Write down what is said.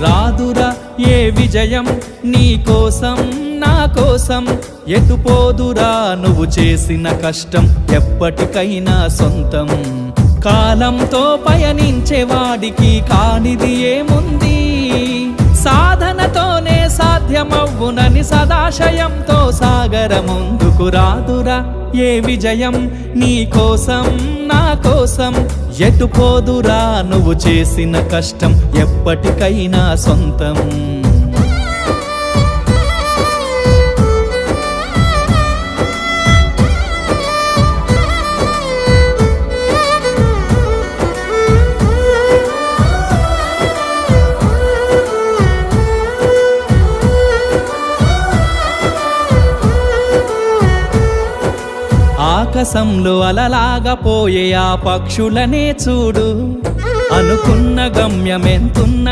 రాదురా ఏ విజయం నీ కోసం నా కోసం, ఎటుపోదురా నువ్వు చేసిన కష్టం ఎప్పటికైనా సొంతం. కాలంతో పయనించే వాడికి కానిది ఏముంది, సాధనతోనే సాధ్యమవ్వునని సదాశయంతో సాగర ముందుకు. రాదురా ఏ విజయం నీ కోసం నా కోసం, ఎటుపోదురా నువ్వు చేసిన కష్టం ఎప్పటికైనా సొంతం. ఆకాశంలో అలలాగా పోయే ఆ పక్షులనే చూడు, అనుకున్న గమ్యమెంతున్న